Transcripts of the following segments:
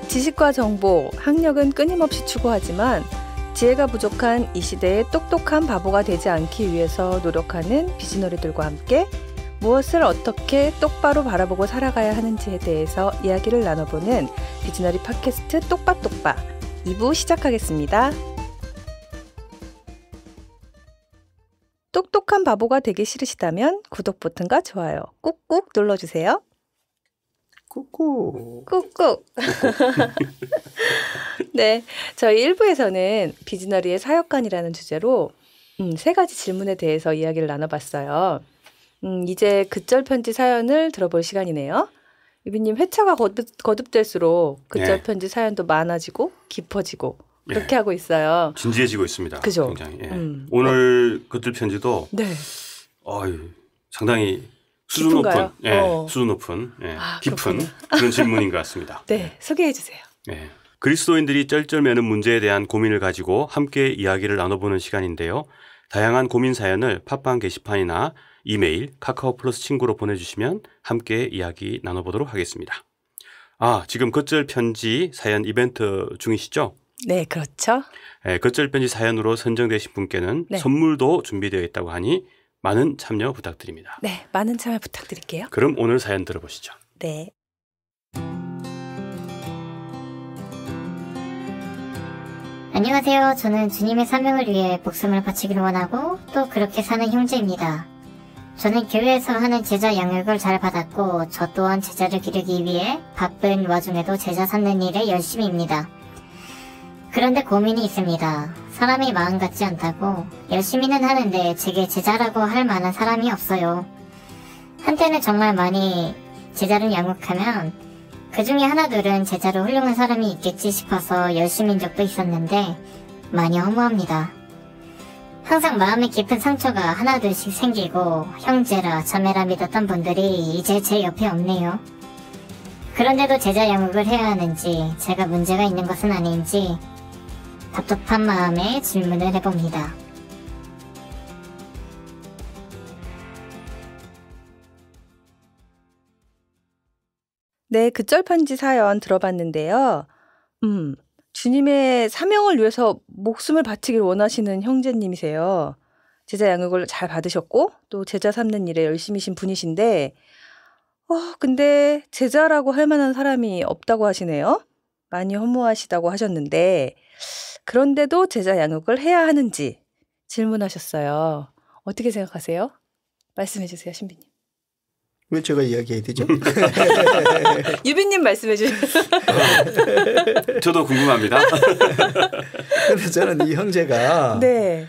지식과 정보, 학력은 끊임없이 추구하지만 지혜가 부족한 이 시대의 똑똑한 바보가 되지 않기 위해서 노력하는 비즈너리들과 함께 무엇을 어떻게 똑바로 바라보고 살아가야 하는지에 대해서 이야기를 나눠보는 비즈너리 팟캐스트 똑바똑바 2부 시작하겠습니다. 똑똑한 바보가 되기 싫으시다면 구독 버튼과 좋아요 꾹꾹 눌러주세요. 꾹꾹. 꾹꾹. 네, 저희 1부에서는 비즈너리의 사역관이라는 주제로 3가지 질문에 대해서 이야기를 나눠봤어요. 이제 글절 편지 사연을 들어볼 시간이네요. 유빈님, 회차가 거듭될수록 글절 편지 사연도 많아지고 깊어지고 그렇게 하고 있어요. 진지해지고 있습니다. 그죠? 굉장히. 오늘 글절 편지도 상당히 수준 깊은가요? 높은, 수준 높은, 깊은 그런 질문인 것 같습니다. 네, 소개해 주세요. 그리스도인들이 쩔쩔매는 문제에 대한 고민을 가지고 함께 이야기를 나눠보는 시간인데요. 다양한 고민 사연을 팟빵 게시판이나 이메일, 카카오 플러스 친구로 보내주시면 함께 이야기 나눠보도록 하겠습니다. 지금 겉절 편지 사연 이벤트 중이시죠? 네, 그렇죠. 겉절 편지 사연으로 선정되신 분께는 선물도 준비되어 있다고 하니 많은 참여 부탁드립니다. 네, 많은 참여 부탁드릴게요. 그럼 오늘 사연 들어보시죠. 네. 안녕하세요. 저는 주님의 사명을 위해 목숨을 바치기를 원하고 또 그렇게 사는 형제입니다. 저는 교회에서 하는 제자 양육을 잘 받았고 저 또한 제자를 기르기 위해 바쁜 와중에도 제자 삼는 일에 열심입니다. 그런데 고민이 있습니다. 사람이 마음 같지 않다고 열심히는 하는데 제게 제자라고 할 만한 사람이 없어요. 한때는 정말 많이 제자를 양육하면 그 중에 하나둘은 제자로 훌륭한 사람이 있겠지 싶어서 열심인 적도 있었는데 많이 허무합니다. 항상 마음에 깊은 상처가 하나둘씩 생기고 형제라 자매라 믿었던 분들이 이제 제 옆에 없네요. 그런데도 제자 양육을 해야 하는지 제가 문제가 있는 것은 아닌지 답답한 마음에 질문을 해봅니다. 네, 글절 편지 사연 들어봤는데요. 주님의 사명을 위해서 목숨을 바치길 원하시는 형제님이세요. 제자 양육을 잘 받으셨고 또 제자 삼는 일에 열심이신 분이신데 근데 제자라고 할 만한 사람이 없다고 하시네요. 많이 허무하시다고 하셨는데 그런데도 제자 양육을 해야 하는지 질문하셨어요. 어떻게 생각하세요? 말씀해 주세요, 신비님. 왜 제가 이야기해야 되죠? 유빈님 말씀해 주세요. 저도 궁금합니다. 근데 저는 이 형제가 네.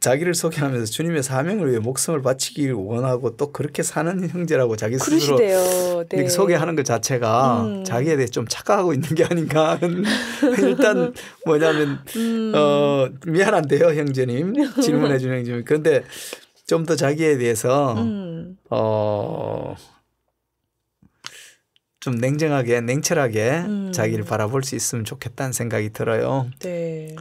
자기를 소개하면서 주님의 사명을 위해 목숨을 바치길 원하고 또 그렇게 사는 형제라고 자기 스스로 이렇게 소개하는 것 자체가 자기에 대해 좀 착각하고 있는 게 아닌가 하는 일단 뭐냐면 미안한데요, 형제님. 질문해 주는 형제님. 그런데 좀 더 자기에 대해서 좀 냉정하게 냉철하게 자기를 바라볼 수 있으면 좋겠다는 생각이 들어요. 네.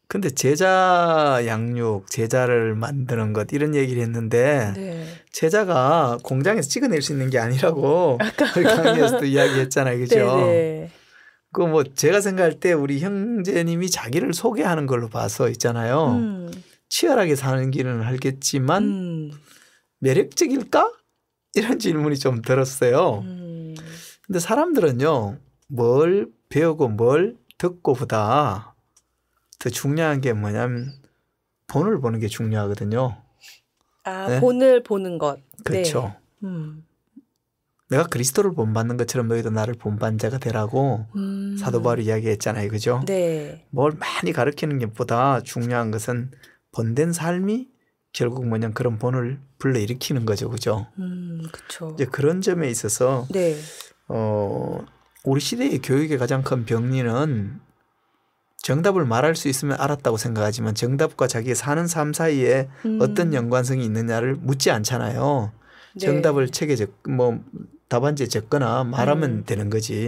근데 제자 양육, 제자를 만드는 것 이런 얘기를 했는데 제자가 공장에서 찍어낼 수 있는 게 아니라고 강의에서도 이야기했잖아요. 그죠? 그 뭐 제가 생각할 때 우리 형제님이 자기를 소개하는 걸로 봐서 있잖아요. 치열하게 사는 길은 알겠지만 매력적일까? 이런 질문이 좀 들었어요. 근데 사람들은요. 뭘 배우고 뭘 듣고보다 더 중요한 게 뭐냐면 본을 보는 게 중요하거든요. 네? 본을 보는 것. 그렇죠. 네. 내가 그리스도를 본받는 것처럼 너희도 나를 본받는 자가 되라고 사도 바울이 이야기했잖아요. 그죠? 네. 뭘 많이 가르치는 것보다 중요한 것은 본된 삶이 결국 뭐냐 그런 본을 불러일으키는 거죠. 그죠? 그렇죠. 이제 그런 점에 있어서 우리 시대의 교육의 가장 큰 병리는 정답을 말할 수 있으면 알았다고 생각하지만 정답과 자기의 사는 삶 사이에 어떤 연관성이 있느냐를 묻지 않잖아요. 네. 정답을 책에 답안지에 적거나 말하면 되는 거지.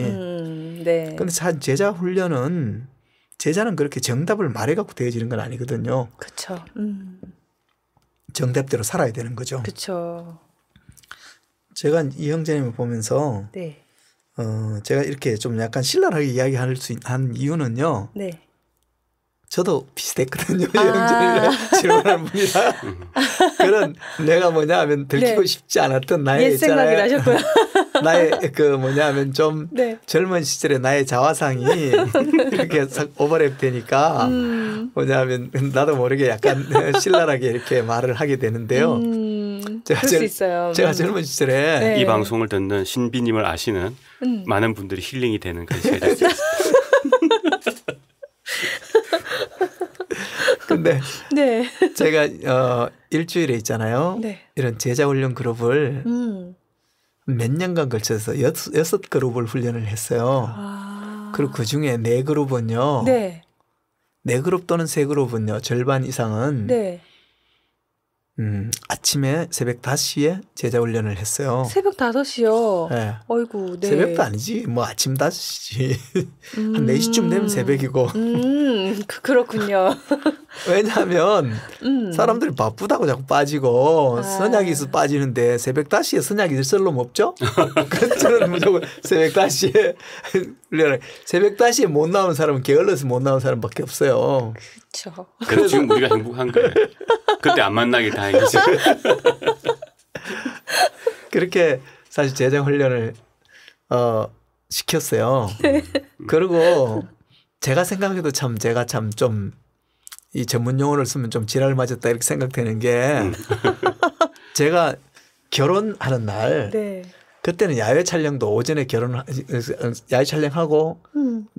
네. 그런데 제자 훈련은 제자는 그렇게 정답을 말해갖고 되어지는 건 아니거든요. 그렇죠. 정답대로 살아야 되는 거죠. 그렇죠. 제가 이 형제님을 보면서 네. 제가 이렇게 좀 약간 신랄하게 이야기할 수 한 이유는요. 네. 저도 비슷했거든요. 이 형제님이랑 질문하는 분이랑. 그런 내가 뭐냐 하면 들키고 네. 싶지 않았던 나의 옛 생각이 나셨고요. 나의 뭐냐 하면 좀 네. 젊은 시절의 나의 자화상이 이렇게 싹 오버랩 되니까 뭐냐 하면 나도 모르게 약간 신랄하게 이렇게 말을 하게 되는데요. 그럴 수 있어요. 제가 젊은 시절에 네. 이 방송을 듣는 신비님을 아시는 많은 분들이 힐링이 되는 그런 시간이 됐습니다. 근데 네. 제가 일주일에 있잖아요. 네. 이런 제자 훈련 그룹을 몇 년간 걸쳐서 6그룹을 훈련을 했어요. 그리고 그중에 4그룹은요. 네. 4그룹 또는 3그룹은요. 절반 이상은 네. 아침에 새벽 5시에 제자 훈련을 했어요. 새벽 5시요. 네. 어이구, 네. 새벽도 아니지. 뭐 아침 5시. 한 4시쯤 되면 새벽이고. 그렇군요. 왜냐하면 사람들이 바쁘다고 자꾸 빠지고 선약이 있어 빠지는데 새벽 5시에 선약이 있을 놈 없죠? 그래서 저는 무조건 새벽 5시에 훈련을. 새벽 5시에 못 나오는 사람은 게을러서 못 나오는 사람밖에 없어요. 그렇죠. 그래서 지금 우리가 행복한 거예요. 그때 안 만나길 다행이죠. 그렇게 사실 제자 훈련을 시켰어요. 그리고 제가 생각해도 제가 좀 이 전문 용어를 쓰면 좀 지랄 맞았다 이렇게 생각되는 게 제가 결혼하는 날 네. 그때는 야외 촬영도 오전에 야외 촬영하고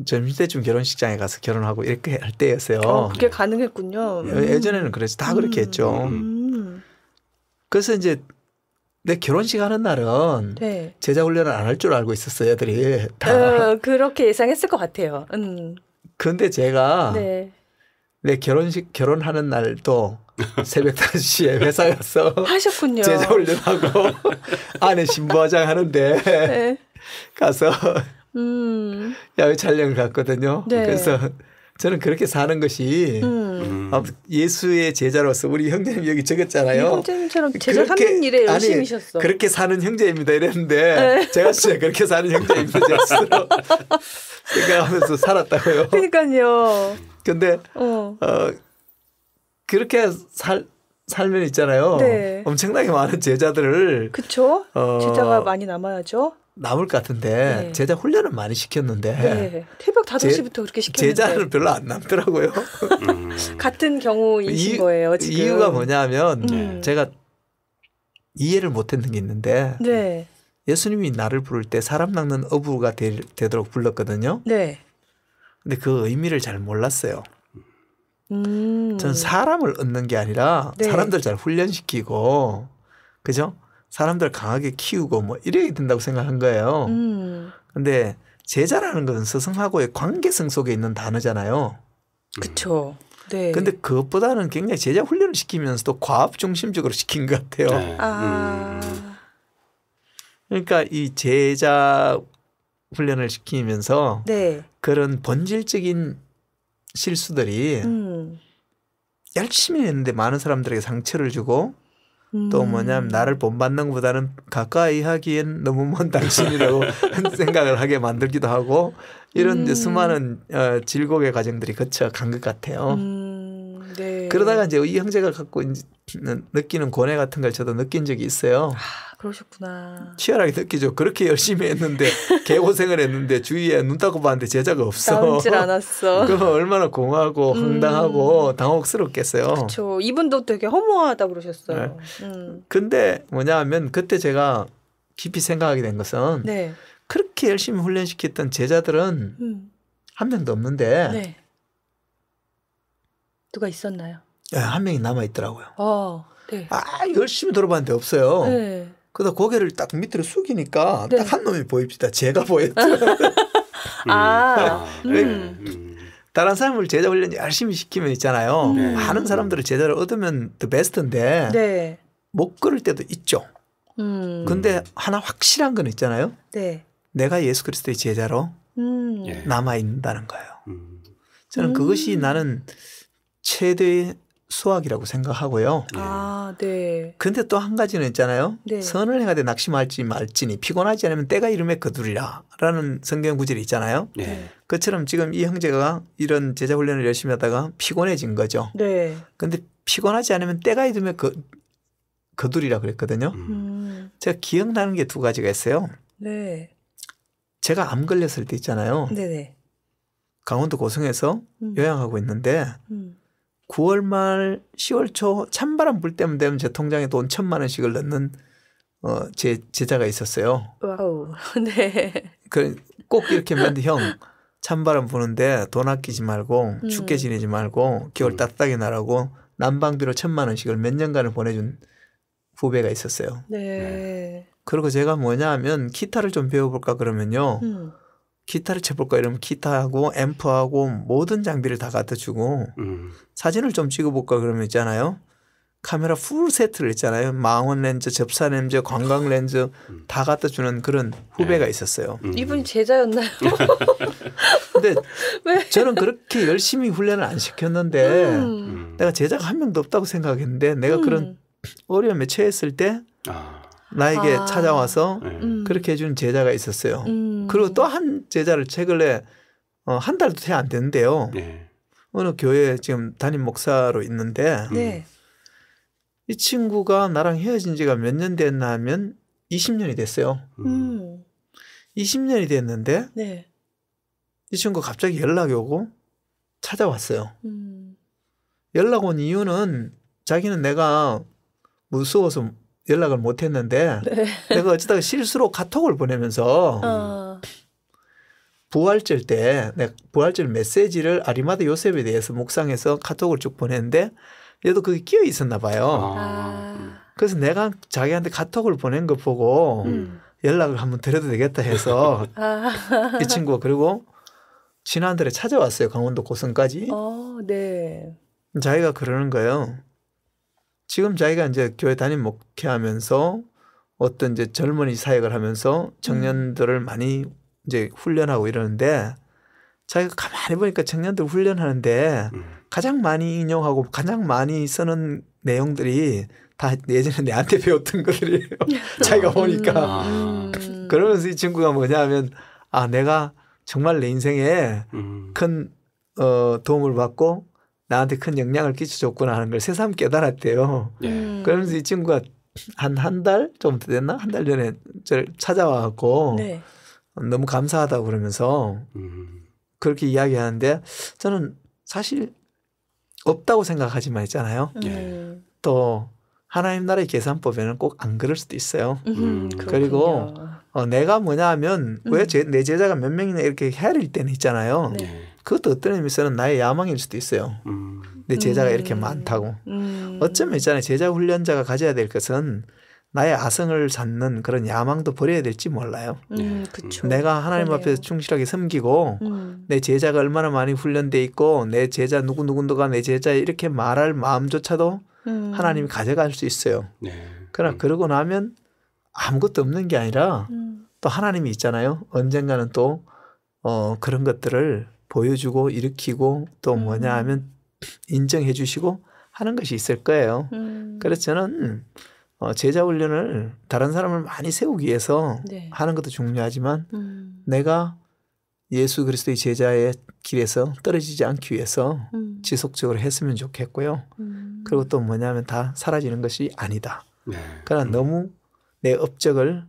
점심때쯤 결혼식장에 가서 결혼하고 이렇게 할 때였어요. 그게 가능했군요. 예전에는 그래서 다 그렇게 했죠. 그래서 이제 내 결혼식 하는 날은 네. 제자 훈련을 안 할 줄 알고 있었어요, 애들이 다. 그렇게 예상했을 것 같아요. 근데 제가 네. 내 결혼하는 날도 새벽 5시에 회사에 가서 하셨군요. 제자 훈련하고 아내 신부화장 하는데 네. 가서 야외 촬영을 갔거든요. 네. 그래서 저는 그렇게 사는 것이 예수의 제자로서 우리 형제님 여기 적었잖아요. 형제님처럼 제자 삼는 일에 열심히셨어. 그렇게 사는 형제입니다 이랬는데 네. 제가 진짜 그렇게 사는 형제입니다. 제가 스스로 생각하면서 살았다고요. 그러니까요. 근데 그렇게 살면 있잖아요. 네. 엄청나게 많은 제자들을 그렇죠. 제자가 많이 남아야죠. 남을 것 같은데 네. 제자 훈련은 많이 시켰는데 네. 새벽 5시부터 그렇게 시켰는데 제자를 별로 안 남더라고요. 같은 경우이신 거예요 지금. 이유가 뭐냐면 제가 이해를 못했는 게 있는데 네. 예수님이 나를 부를 때 사람 낚는 어부가 되도록 불렀거든요. 네. 근데 그 의미를 잘 몰랐어요. 전 사람을 얻는 게 아니라 네. 사람들 잘 훈련시키고 그죠? 사람들 강하게 키우고 뭐 이래야 된다고 생각한 거예요. 근데 제자라는 것은 스승하고의 관계성 속에 있는 단어잖아요. 그렇죠. 네. 근데 그것보다는 굉장히 제자 훈련을 시키면서도 과업 중심적으로 시킨 것 같아요. 네. 그러니까 이 제자 훈련을 시키면서 네. 그런 본질적인 실수들이 열심히 했는데 많은 사람들에게 상처를 주고 또 뭐냐면 나를 본받는 것보다는 가까이 하기엔 너무 먼 당신이라고 생각을 하게 만들기도 하고 이런 이제 수많은 질곡의 과정들이 거쳐간 것 같아요. 네. 그러다가 이제 이 형제가 갖고 느끼는 고뇌 같은 걸 저도 느낀 적이 있어요. 그러셨구나. 치열하게 느끼죠. 그렇게 열심히 했는데 개고생을 했는데 주위에 눈 닦고 봤는데 제자가 없어. 나오질 않았어. 그럼 얼마나 공허하고 황당하고 당혹스럽겠어요. 그렇죠. 이분도 되게 허무하다 그러셨어요. 네. 근데 뭐냐면 그때 제가 깊이 생각하게 된 것은 네. 그렇게 열심히 훈련시켰던 제자들은 한 명도 없는데 네. 누가 있었나요? 한 명이 남아 있더라고요. 네. 열심히 돌아봤는데 없어요. 네. 그러다 고개를 딱 밑으로 숙이니까 네. 딱 한 놈이 보입시다. 제가 보였죠. 다른 사람을 제자 훈련 열심히 시키면 있잖아요. 많은 사람들을 제자를 얻으면 더 베스트인데 네. 못 그럴 때도 있죠. 근데 하나 확실한 건 있잖아요. 네. 내가 예수 그리스도의 제자로 예. 남아있다는 거예요. 저는 그것이 나는 최대의 수학이라고 생각하고요. 아, 네. 근데 또 한 가지는 있잖아요. 네. 선을 행하되 낙심할지 말지니 피곤하지 않으면 때가 이름에 거두리라 라는 성경 구절이 있잖아요. 네. 그처럼 지금 이 형제가 이런 제자 훈련을 열심히 하다가 피곤해진 거죠. 네. 근데 피곤하지 않으면 때가 이름에 거두리라 그랬거든요. 제가 기억나는 게 두 가지가 있어요. 네. 제가 암 걸렸을 때 있잖아요. 네네. 강원도 고성에서 요양하고 있는데 9월 말 10월 초 찬바람 불 때만 되면 제 통장에 돈 1,000만 원씩을 넣는 제 제자가 있었어요. 와우. 네. 꼭 이렇게 맨날 형 찬바람 부는데 돈 아끼지 말고 춥게 지내지 말고 겨울 따뜻하게 나라고 난방비로 1,000만 원씩을 몇 년간을 보내준 후배가 있었어요. 네. 그리고 제가 뭐냐 하면 기타를 좀 배워볼까 그러면요. 기타를 쳐볼까 이러면 기타하고 앰프하고 모든 장비를 다 갖다 주고 사진을 좀 찍어볼까 그러면 있잖아요. 카메라 풀 세트를 있잖아요. 망원 렌즈, 접사 렌즈, 관광 렌즈 다 갖다 주는 그런 후배가 있었어요. 이분이 제자였나요? 근데 왜? 저는 그렇게 열심히 훈련을 안 시켰는데 내가 제자가 한 명도 없다고 생각했는데 내가 그런 어려움에 처했을 때 나에게 찾아와서 그렇게 해준 제자가 있었어요. 그리고 또 한 제자를 최근에 한 달도 채 안 됐는데요. 네. 어느 교회에 지금 담임 목사로 있는데 네. 이 친구가 나랑 헤어진 지가 몇 년 됐나 하면 20년이 됐어요. 20년이 됐는데 네. 이 친구가 갑자기 연락이 오고 찾아왔어요. 연락 온 이유는 자기는 내가 무서워서 연락을 못 했는데 네. 내가 어쩌다가 실수로 카톡을 보내면서 부활절 때 내가 부활절 메시지를 아리마다 요셉에 대해서 묵상해서 카톡을 쭉 보냈는데 얘도 그게 끼어 있었나 봐요. 그래서 내가 자기한테 카톡을 보낸 거 보고 연락을 한번 드려도 되겠다 해서 이 친구가 그리고 지난달에 찾아왔어요. 강원도 고성까지. 네. 자기가 그러는 거예요. 지금 자기가 이제 교회 담임 목회하면서 어떤 이제 젊은이 사역을 하면서 청년들을 많이 이제 훈련하고 이러는데 자기가 가만히 보니까 청년들 훈련하는데 가장 많이 인용하고 가장 많이 쓰는 내용들이 다 예전에 내한테 배웠던 것들이에요. 자기가 보니까. 그러면서 이 친구가 뭐냐 하면 내가 정말 내 인생에 큰 도움을 받고 나한테 큰 영향을 끼쳐줬구나 하는 걸 새삼 깨달았대요. 그러면서 이 친구가 한 달 좀 더 됐나? 한 달 전에 저를 찾아와갖고 네. 너무 감사하다고 그러면서 그렇게 이야기하는데 저는 사실 없다고 생각하지만 있잖아요. 또 하나님 나라의 계산법에는 꼭 안 그럴 수도 있어요. 그리고 내가 뭐냐 하면 왜 내 제자가 몇 명이나 이렇게 헤아릴 때는 있잖아요. 네. 그것도 어떤 의미에서는 나의 야망일 수도 있어요. 내 제자가 이렇게 많다고. 어쩌면 있잖아요. 제자 훈련자가 가져야 될 것은 나의 아성을 쌓는 그런 야망도 버려야 될지 몰라요. 그쵸. 내가 하나님 그러네요. 앞에서 충실하게 섬기고 내 제자가 얼마나 많이 훈련돼 있고 내 제자 누구누구가 내 제자 이렇게 말할 마음조차도 하나님이 가져갈 수 있어요. 그러나 그러고 나면 아무것도 없는 게 아니라 또 하나님이 있잖아요. 언젠가는 또 그런 것들을 보여주고 일으키고 또 뭐냐 하면 인정해 주시고 하는 것이 있을 거예요. 그래서 저는 제자 훈련을 다른 사람을 많이 세우기 위해서 네. 하는 것도 중요하지만 내가 예수 그리스도의 제자의 길에서 떨어지지 않기 위해서 지속적으로 했으면 좋겠고요. 그리고 또 뭐냐면 다 사라지는 것이 아니다. 그러나 너무 내 업적을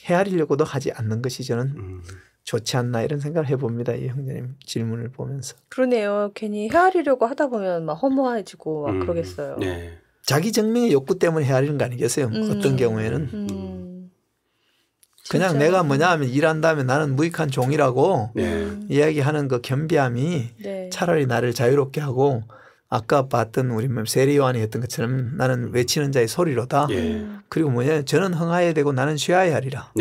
헤아리려고도 하지 않는 것이 저는 좋지 않나 이런 생각을 해봅니다. 이 형제님 질문을 보면서. 그러네요. 괜히 헤아리려고 하다 보면 막 허무해지고 막 그러겠어요. 네. 자기 증명의 욕구 때문에 헤아리는 거 아니겠어요? 어떤 경우에는. 그냥 진짜. 내가 뭐냐 하면 일한 다음에 나는 무익한 종이라고 이야기하는 그 겸비함이 네. 차라리 나를 자유롭게 하고 아까 봤던 우리 세례요한이 했던 것처럼 나는 외치는 자의 소리로다. 그리고 뭐냐 저는 흥하여야 되고 나는 쉬어야 하리라.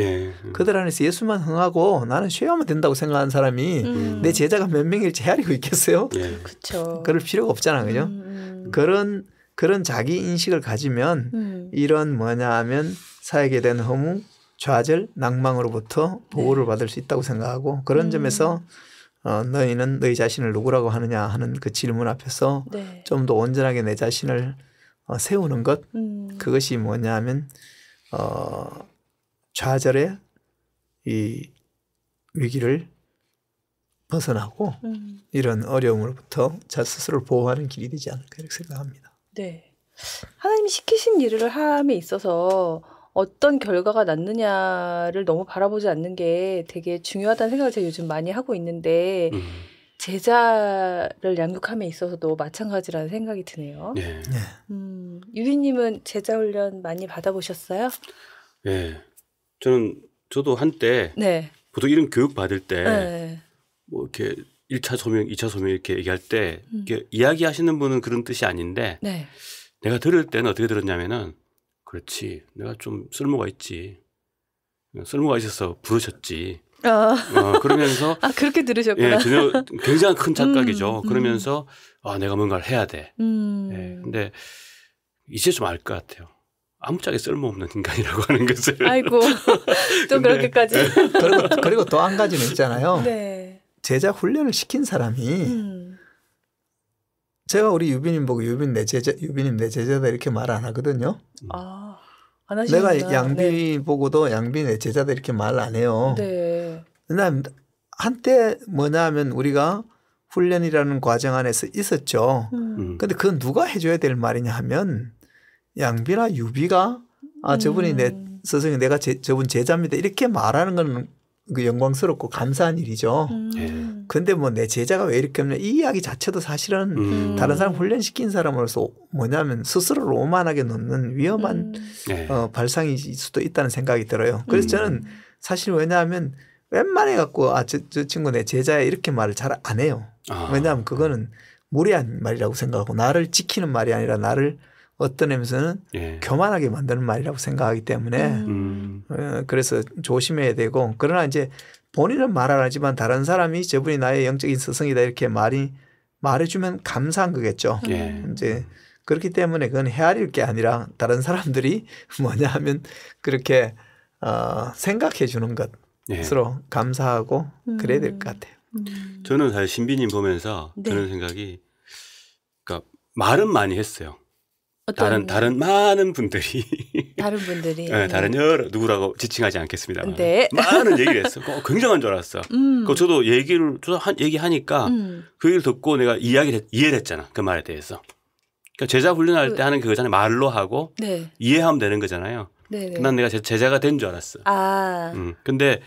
그들 안에서 예수만 흥하고 나는 쉬어야만 된다고 생각하는 사람이 내 제자가 몇 명일지 헤아리고 있겠어요? 그렇죠. 그럴 필요가 없잖아. 그죠? 그런 자기 인식을 가지면 이런 뭐냐 하면 사역에 대한 허무, 좌절, 낭망으로부터 보호를 받을 수 있다고 생각하고 그런 점에서 너희는 너희 자신을 누구라고 하느냐 하는 그 질문 앞에서 좀 더 온전하게 내 자신을 세우는 것 그것이 뭐냐 하면 좌절의 이 위기를 벗어나고 이런 어려움으로부터 자 스스로를 보호하는 길이 되지 않을까 이렇게 생각합니다. 네. 하나님이 시키신 일을 함에 있어서 어떤 결과가 났느냐를 너무 바라보지 않는 게 되게 중요하다는 생각을 제가 요즘 많이 하고 있는데 제자를 양육함에 있어서도 마찬가지라는 생각이 드네요. 유희님은 제자 훈련 많이 받아보셨어요? 네. 저도 한때 보통 이런 교육 받을 때 뭐 이렇게 1차 소명, 2차 소명 이렇게 얘기할 때 이렇게 이야기하시는 분은 그런 뜻이 아닌데 내가 들을 때는 어떻게 들었냐면은 그렇지. 내가 좀 쓸모가 있지. 쓸모가 있어서 부르셨지. 그러면서 그렇게 들으셨구나. 전혀 굉장히 큰 착각이죠. 그러면서 내가 뭔가를 해야 돼. 근데 이제 좀 알 것 같아요. 아무짝에 쓸모없는 인간이라고 하는 것을. 아이고. 또 그렇게까지. 그리고 또 한 가지는 있잖아요. 제자 훈련을 시킨 사람이 제가 우리 유빈님 보고 유빈님 내 제자다 이렇게 말 안 하거든요. 안 하시는구나. 내가 양비 보고도 양비 내 제자다 이렇게 말 안 해요. 왜냐하면 한때 뭐냐 하면 우리가 훈련이라는 과정 안에서 있었죠. 그런데 그건 누가 해줘야 될 말이냐 하면 양비나 유비가 저분이 내 스승이 내가 저분 제자입니다 이렇게 말하는 건 그 영광스럽고 감사한 일이죠. 근데 뭐 내 제자가 왜 이렇게 없냐 이 이야기 자체도 사실은 다른 사람 훈련시킨 사람으로서 뭐냐면 스스로를 오만하게 놓는 위험한 발상일 수도 있다는 생각이 들어요. 그래서 저는 사실 왜냐하면 웬만해 갖고 저 친구 내 제자야 이렇게 말을 잘 안 해요. 왜냐하면 그거는 무례한 말이라고 생각하고 나를 지키는 말이 아니라 나를 어떤 의미에서는 교만하게 만드는 말이라고 생각하기 때문에 그래서 조심해야 되고 그러나 이제 본인은 말 안 하지만 다른 사람이 저분이 나의 영적인 스승이다 이렇게 말해주면 감사한 거겠죠. 이제 그렇기 때문에 그건 헤아릴 게 아니라 다른 사람들이 뭐냐 하면 그렇게 생각해 주는 것으로 감사하고 그래야 될 것 같아요. 저는 사실 신비님 보면서 드는 생각이 그러니까 말은 많이 했어요. 다른 많은 분들이 다른 여러 누구라고 지칭하지 않겠습니다. 많은 얘기를 했어. 굉장한 줄 알았어. 저도 얘기하니까 그 얘기를 듣고 내가 이해를 했잖아. 그 말에 대해서. 그러니까 제자 훈련할 때 하는 그거잖아요. 말로 하고 이해하면 되는 거잖아요. 난 내가 제자가 된 줄 알았어. 근데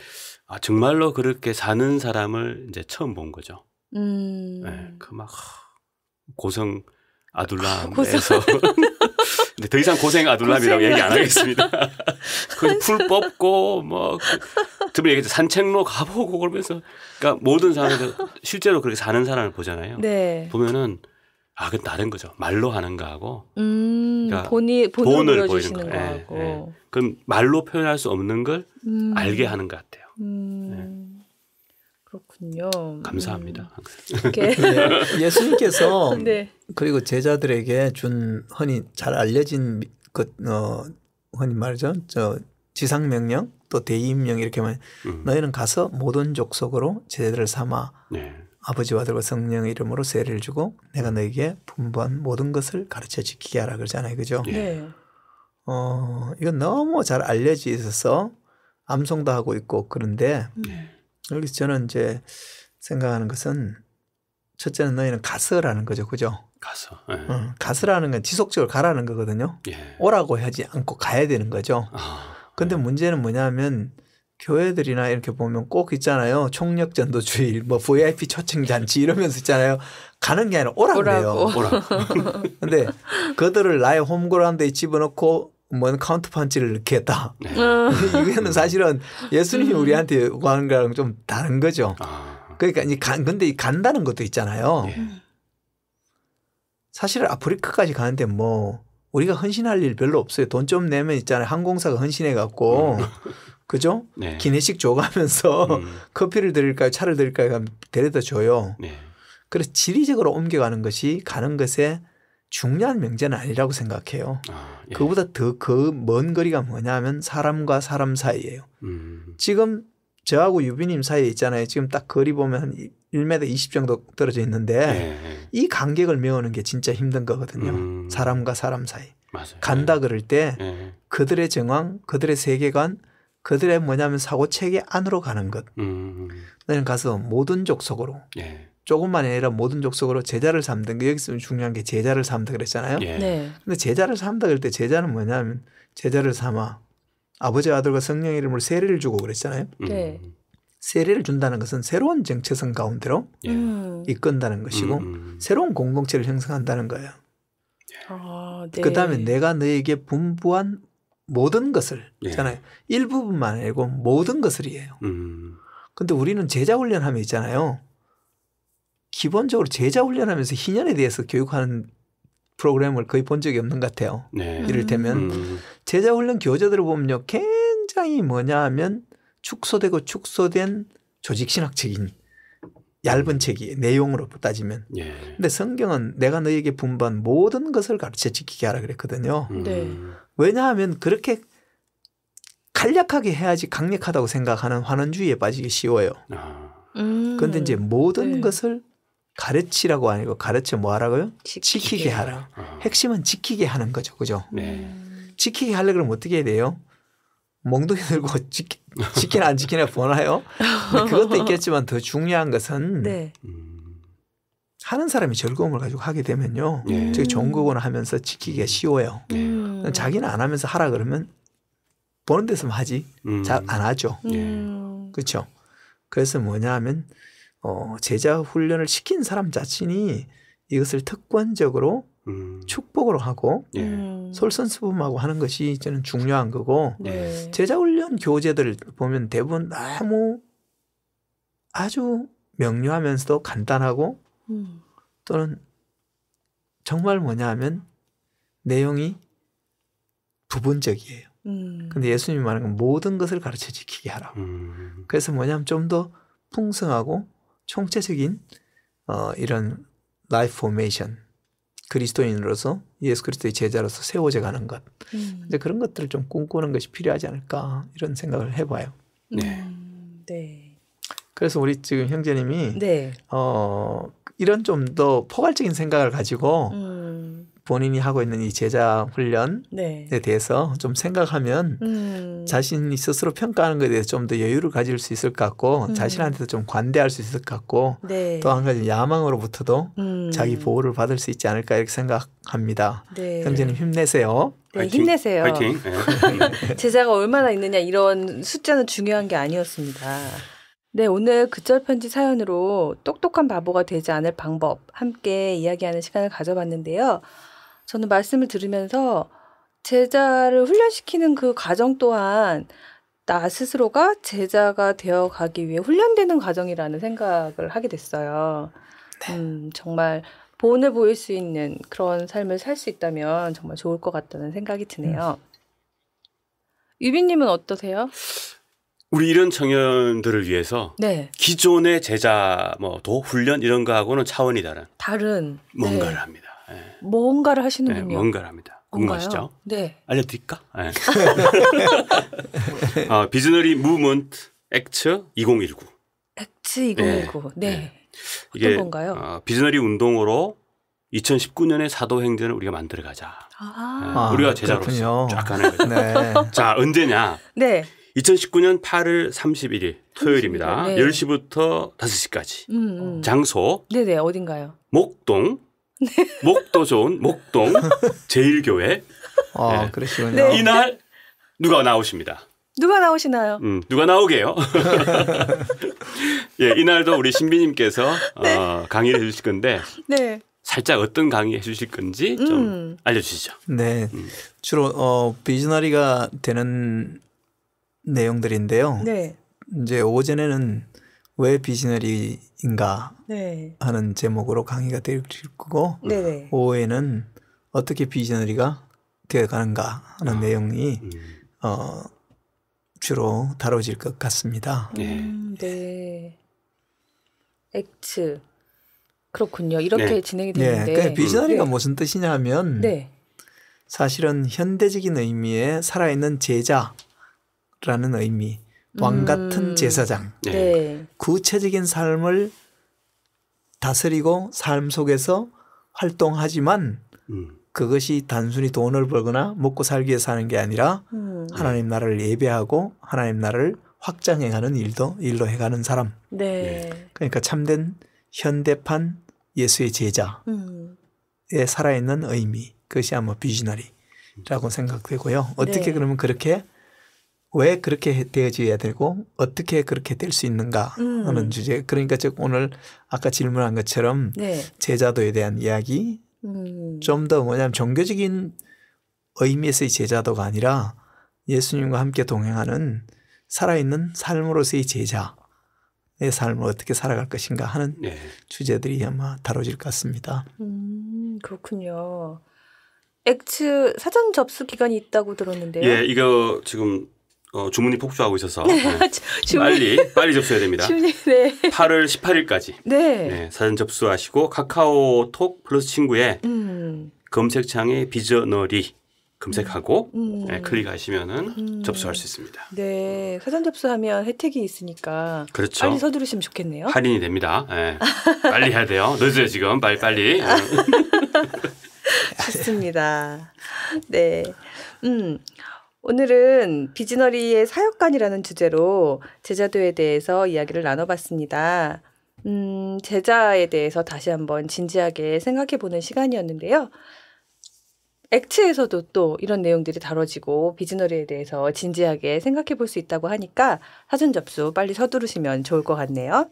정말로 그렇게 사는 사람을 이제 처음 본 거죠. 그 막 고성 아둘람에서 근데 더 이상 고생 아둘람이라고 얘기 안 하겠습니다. 그 풀 뽑고 뭐 저번에 얘기했죠. 산책로 가보고 그러면서 그러니까 모든 상황에서 실제로 그렇게 사는 사람을 보잖아요. 보면은 그건 다른 거죠. 말로 하는 거하고 그러니까 본을 보여주시는 거하고 그럼 말로 표현할 수 없는 걸 알게 하는 것 같아요. 그렇군요. 감사합니다. 예수님께서 그리고 제자들에게 준 흔히 잘 알려진 흔히 말이죠. 지상명령 또 대의임령 이렇게 하면 너희는 가서 모든 족속으로 제자들을 삼아 아버지와 아들과 성령의 이름으로 세례를 주고 내가 너에게 분부한 모든 것을 가르쳐 지키게 하라 그러잖아요. 그죠? 이건 너무 잘 알려져 있어서 암송도 하고 있고 그런데 여기서 저는 이제 생각하는 것은 첫째는 너희는 가서라는 거죠. 그죠? 가서. 가서라는 건 지속적으로 가라는 거거든요. 오라고 하지 않고 가야 되는 거죠. 그런데 문제는 뭐냐면 교회들이나 이렇게 보면 꼭 있잖아요. 총력전도주일, 뭐 VIP 초청잔치 이러면서 있잖아요. 가는 게 아니라 오라고 그래요. 그런데 그들을 나의 홈그라운드에 집어넣고 뭔 카운터펀치를 넣게 했다. 이거는 사실은 예수님이 우리한테 구하는 거랑 좀 다른 거죠. 그러니까 근데 간다는 것도 있잖아요. 사실 아프리카까지 가는데 뭐 우리가 헌신할 일 별로 없어요. 돈 좀 내면 있잖아요. 항공사가 헌신해 갖고 그죠? 네. 기내식 줘가면서 커피를 드릴까요? 차를 드릴까요? 하면 데려다 줘요. 네. 그래서 지리적으로 옮겨가는 것이 가는 것에 중요한 명제는 아니라고 생각해요. 예. 그보다 더 그 먼 거리가 뭐냐면 사람과 사람 사이예요. 지금 저하고 유비님 사이에 있잖아요. 지금 딱 거리 보면 한 1m 20 정도 떨어져 있는데 이 간격을 메우는 게 진짜 힘든 거거든요. 사람과 사람 사이. 맞아요. 간다 그럴 때 그들의 정황, 그들의 세계관, 그들의 뭐냐면 사고 체계 안으로 가는 것. 나는 가서 모든 족속으로 조금만 아니라 모든 족속으로 제자를 삼든 여기서 중요한 게 제자를 삼다 그랬잖아요. 네. 근데 제자를 삼다 그럴 때 제자는 뭐냐면 제자를 삼아 아버지 아들과 성령의 이름으로 세례를 주고 그랬잖아요. 네. 세례를 준다는 것은 새로운 정체성 가운데로 이끈다는 것이고 새로운 공동체를 형성한다는 거예요. 아, 네. 그다음에 내가 너에게 분부한 모든 것을 있잖아요. 일부분만 아니고 모든 것을이에요. 근데 우리는 제자 훈련하면 있잖아요. 기본적으로 제자 훈련하면서 희년에 대해서 교육하는 프로그램을 거의 본 적이 없는 것 같아요. 이를테면 제자 훈련 교재들을 보면요. 굉장히 뭐냐 하면 축소되고 축소된 조직신학적인 얇은 책이에요. 내용으로 따지면. 근데 성경은 내가 너에게 분부한 모든 것을 가르쳐 지키게 하라 그랬거든요. 왜냐하면 그렇게 간략하게 해야지 강력하다고 생각하는 환원주의에 빠지기 쉬워요. 그런데 이제 모든 것을 가르치라고 아니고 가르쳐 뭐 하라고요? 지키게 하라. 핵심은 지키게 하는 거죠. 그죠? 지키게 하려고 그러면 어떻게 해야 돼요? 몽둥이 들고 지키나 안 지키나 보나요? 그것도 있겠지만 더 중요한 것은 하는 사람이 즐거움을 가지고 하게 되면요. 저기 좋은 거구나 하면서 지키기가 쉬워요. 자기는 안 하면서 하라 그러면 보는 데서만 하지 잘 안 하죠. 그렇죠. 그래서 뭐냐 하면 제자 훈련을 시킨 사람 자신이 이것을 특권적으로 축복으로 하고 솔선수범하고 하는 것이 저는 중요한 거고 제자 훈련 교재들 보면 대부분 너무 아주 명료하면서도 간단하고 또는 정말 뭐냐 하면 내용이 부분적이에요. 근데 예수님이 말하는 건 모든 것을 가르쳐 지키게 하라. 그래서 뭐냐면 좀 더 풍성하고 총체적인 이런 라이프 포메이션 그리스도인으로서 예수 그리스도의 제자로서 세워져 가는 것. 이제 그런 것들을 좀 꿈꾸는 것이 필요하지 않을까 이런 생각을 해봐요. 네. 그래서 우리 지금 형제님이 이런 좀 더 포괄적인 생각을 가지고 본인이 하고 있는 이 제자 훈련에 대해서 좀 생각하면 자신이 스스로 평가하는 것에 대해서 좀 더 여유를 가질 수 있을 것 같고 자신한테도 좀 관대할 수 있을 것 같고 또 한 가지 야망으로부터도 자기 보호를 받을 수 있지 않을까 이렇게 생각합니다. 형제님 힘내세요. 파이팅. 힘내세요. 파이팅. 제자가 얼마나 있느냐 이런 숫자는 중요한 게 아니었습니다. 네, 오늘 그절편지 사연으로 똑똑한 바보가 되지 않을 방법 함께 이야기하는 시간을 가져봤는데요. 저는 말씀을 들으면서 제자를 훈련시키는 그 과정 또한 나 스스로가 제자가 되어가기 위해 훈련되는 과정이라는 생각을 하게 됐어요. 정말 본을 보일 수 있는 그런 삶을 살 수 있다면 정말 좋을 것 같다는 생각이 드네요. 유빈님은 어떠세요? 우리 이런 청년들을 위해서 기존의 제자 도 훈련 이런 거하고는 차원이 다른 뭔가를 합니다. 뭔가를 하시는군요. 뭔가를 합니다. 궁금하시죠? 네. 알려드릴까? 비즈너리 무브먼트 액트 2019. 액트 2019. 네. 이게 어떤 건가요? 비즈너리 운동으로 2019년에 사도행전을 우리가 만들어가자. 우리가 제자로서 쫙 가는 거죠. 자, 언제냐? 2019년 8월 31일 토요일입니다. 10시부터 5시까지. 장소. 네네. 어딘가요? 목동. 목도 좋은 목동 제1교회. 그러시군요. 이날 누가 나오십니다. 누가 나오시나요? 누가 나오게요? 이날도 우리 신비님께서 강의를 해주실 건데 살짝 어떤 강의 해주실 건지 좀 알려주시죠. 네, 주로 비즈너리가 되는 내용들인데요. 이제 오전에는 왜 비즈너리인가 네. 하는 제목으로 강의가 될 거고 네네. 오후에는 어떻게 비즈너리가 되어가는가 하는 내용이 주로 다뤄질 것 같습니다. 네. 액츠. 그렇군요. 이렇게 네. 진행이 되는데. 네. 비즈너리가 무슨 뜻이냐면 네. 사실은 현대적인 의미의 살아있는 제자라는 의미, 왕 같은 제사장, 네. 구체적인 삶을 다스리고 삶 속에서 활동하지만 그것이 단순히 돈을 벌거나 먹고 살기 위해서 하는 게 아니라 하나님 나라를 예배하고 하나님 나라를 확장해가는 일로 해가는 사람. 네. 그러니까 참된 현대판 예수의 제자의 살아있는 의미. 그것이 아마 비즈너리라고 생각되고요. 어떻게 네. 그러면 그렇게 왜 그렇게 되어져야 되고 어떻게 그렇게 될 수 있는가 하는 주제. 그러니까 즉 오늘 아까 질문한 것처럼 네. 제자도에 대한 이야기 좀 더 뭐냐면 종교적인 의미에서의 제자도가 아니라 예수님과 함께 동행하는 살아있는 삶으로서의 제자의 삶을 어떻게 살아갈 것인가 하는 주제들이 아마 다뤄질 것 같습니다. 그렇군요. 액츠 사전 접수 기간이 있다고 들었는데요. 예, 이거 지금 주문이 폭주하고 있어서 빨리 접수해야 됩니다. 네. 8월 18일까지 네. 사전 접수하시고 카카오톡 플러스 친구에 검색창에 비즈너리 검색하고 클릭하시면은 접수할 수 있습니다. 네, 사전 접수하면 혜택이 있으니까 그렇죠. 빨리 서두르시면 좋겠네요. 할인이 됩니다. 네. 빨리 해야 돼요. 늦어요 지금. 빨리. 좋습니다. 네. 오늘은 비즈너리의 사역관이라는 주제로 제자도에 대해서 이야기를 나눠봤습니다. 제자에 대해서 다시 한번 진지하게 생각해보는 시간이었는데요. 액츠에서도 또 이런 내용들이 다뤄지고 비즈너리에 대해서 진지하게 생각해볼 수 있다고 하니까 사전 접수 빨리 서두르시면 좋을 것 같네요.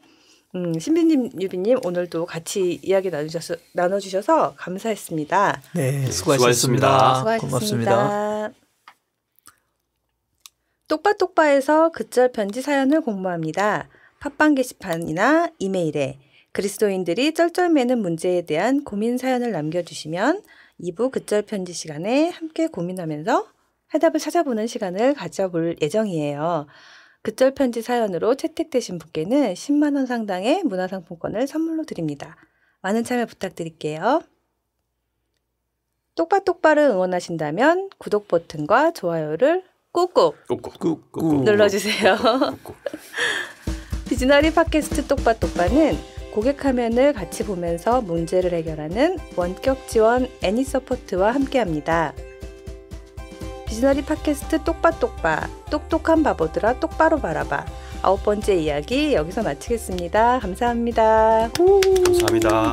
신비님, 유비님 오늘도 같이 이야기 나눠주셔서 감사했습니다. 네, 수고하셨습니다. 고맙습니다. 똑바똑바에서 그절 편지 사연을 공모합니다. 팟빵 게시판이나 이메일에 그리스도인들이 쩔쩔매는 문제에 대한 고민 사연을 남겨주시면 2부 그절 편지 시간에 함께 고민하면서 해답을 찾아보는 시간을 가져볼 예정이에요. 그절 편지 사연으로 채택되신 분께는 10만 원 상당의 문화상품권을 선물로 드립니다. 많은 참여 부탁드릴게요. 똑바똑바를 응원하신다면 구독 버튼과 좋아요를 꾹꾹 눌러주세요. 비즈너리 팟캐스트 똑바똑바는 고객 화면을 같이 보면서 문제를 해결하는 원격 지원 애니서포트와 함께합니다. 비즈너리 팟캐스트 똑바똑바, 똑똑한 바보들아 똑바로 바라봐. 9번째 이야기 여기서 마치겠습니다. 감사합니다. 감사합니다.